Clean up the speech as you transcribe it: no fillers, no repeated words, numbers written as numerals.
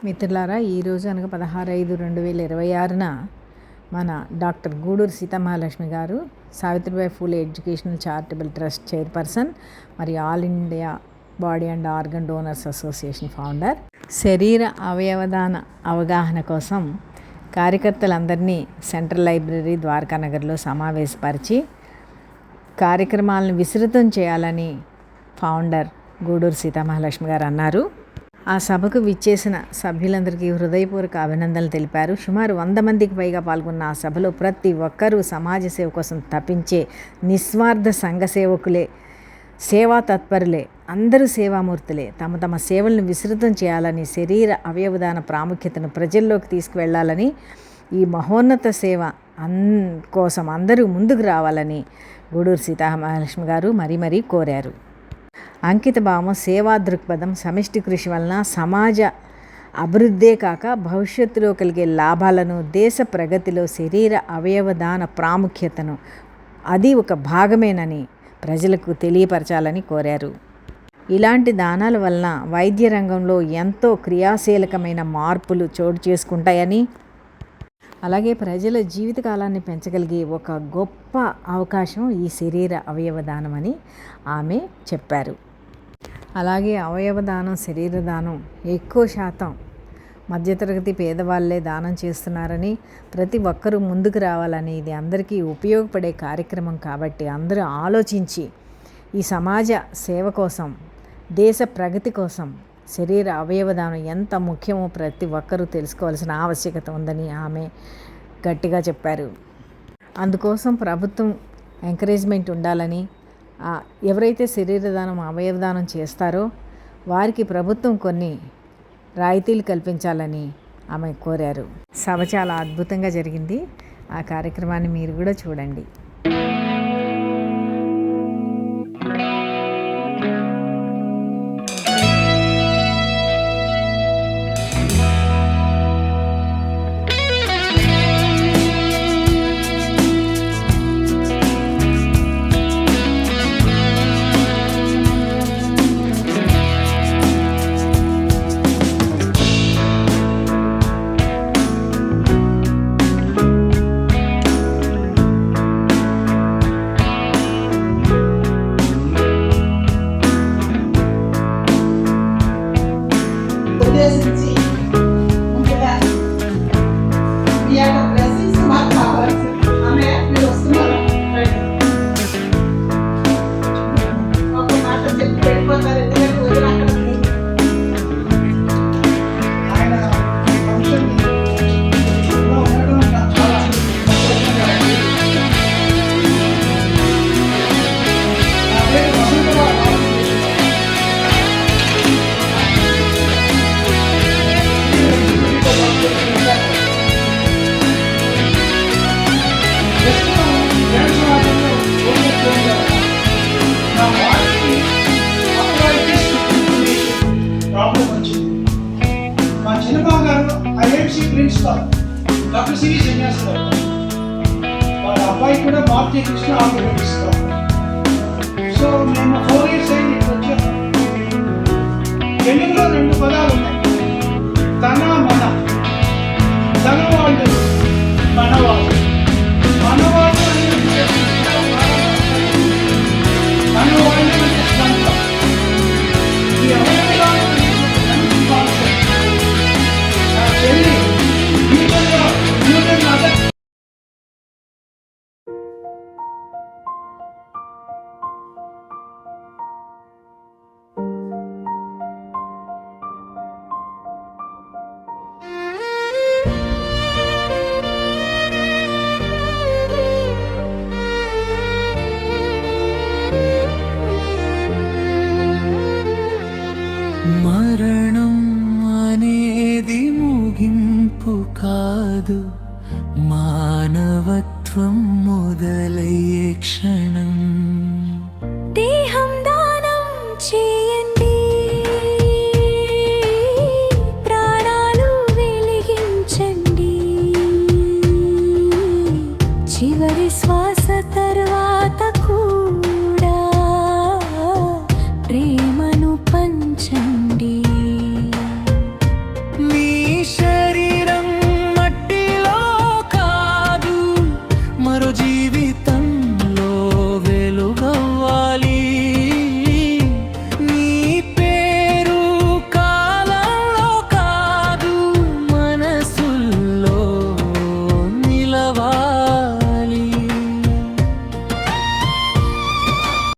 మిత్రులారా, ఈరోజు అనగా 16/5/2026న మన డాక్టర్ గూడూరు సీతమహాలక్ష్మి గారు Savitribai Phule educational charitable trust chairperson మరియు all India body and organ donors association founder శరీర అవయవదాన అవగాహన కోసం కార్యకర్తలందరినీ సెంట్రల్ లైబ్రరీ ద్వారకానగర్లో సమావేశపరిచి కార్యక్రమాలను విస్తృతం చేయాలని ఫౌండర్ గూడూరు సీతమహాలక్ష్మి గారు అన్నారు. ఆ సభకు విచ్చేసిన సభ్యులందరికీ హృదయపూర్వక అభినందనలు తెలిపారు. సుమారు 100 మందికి పైగా పాల్గొన్న ఆ సభలో ప్రతి ఒక్కరూ సమాజ సేవ కోసం తపించే నిస్వార్థ సంఘ సేవకులే, సేవా తత్పరులే, అందరూ సేవామూర్తులే. తమ తమ సేవలను విస్తృతం చేయాలని, శరీర అవయవదాన ప్రాముఖ్యతను ప్రజల్లోకి తీసుకువెళ్లాలని, ఈ మహోన్నత సేవ కోసం అందరూ ముందుకు రావాలని గూడూరు సీతామహాలక్ష్మి గారు మరీ కోరారు. అంకిత భావం, సేవా దృక్పథం, సమిష్టి కృషి వలన సమాజ అభివృద్ధే కాక భవిష్యత్తులో కలిగే లాభాలను, దేశ ప్రగతిలో శరీర అవయవదాన ప్రాముఖ్యతను అది ఒక భాగమేనని ప్రజలకు తెలియపరచాలని కోరారు. ఇలాంటి దానాల వలన వైద్య రంగంలో ఎంతో క్రియాశీలకమైన మార్పులు చోటు చేసుకుంటాయని, అలాగే ప్రజల జీవితకాలాన్ని పెంచగలిగే ఒక గొప్ప అవకాశం ఈ శరీర అవయవదానం అని ఆమె చెప్పారు. అలాగే అవయవదానం, శరీరదానం ఎక్కువ శాతం మధ్యతరగతి పేదవాళ్ళే దానం చేస్తున్నారని, ప్రతి ఒక్కరూ ముందుకు రావాలని, ఇది అందరికీ ఉపయోగపడే కార్యక్రమం కాబట్టి అందరూ ఆలోచించి ఈ సమాజ సేవ కోసం, దేశ ప్రగతి కోసం శరీర అవయవదానం ఎంత ముఖ్యమో ప్రతి ఒక్కరూ తెలుసుకోవాల్సిన ఆవశ్యకత ఉందని ఆమె గట్టిగా చెప్పారు. అందుకోసం ప్రభుత్వం ఎంకరేజ్మెంట్ ఉండాలని, ఎవరైతే శరీరదానం, అవయవదానం చేస్తారో వారికి ప్రభుత్వం కొన్ని రాయితీలు కల్పించాలని ఆమె కోరారు. సభ చాలా అద్భుతంగా జరిగింది. ఆ కార్యక్రమాన్ని మీరు కూడా చూడండి. డాక్టర్ సివి శ్రీనివాస్ గారు, వాళ్ళ అబ్బాయి కూడా భారతీయ కృష్ణ ఆర్గనైజిస్తారు. సో మేము 4 years అయింది ఇక్కడ వచ్చాము. తెలుగులో 2 పదాలు ఉన్నాయి, తన మన. తన వాళ్ళు, మనవాళ్ళు. మనవాళ్ళు అంటే తన వాళ్ళు అంటే స్వంతం. ఈ అవయవాలు మంచి కాన్సెప్ట్. నా చెల్లి మరణం అనేది ముగింపు కాదు, మానవత్వం మొదలయ్యే క్షణం. దేహం దానం చేయండి, ప్రాణాలు వెలిగించండి. చివరి శ్వాస తర్వాత కూడా ప్రేమను పంచండి. నీ మరో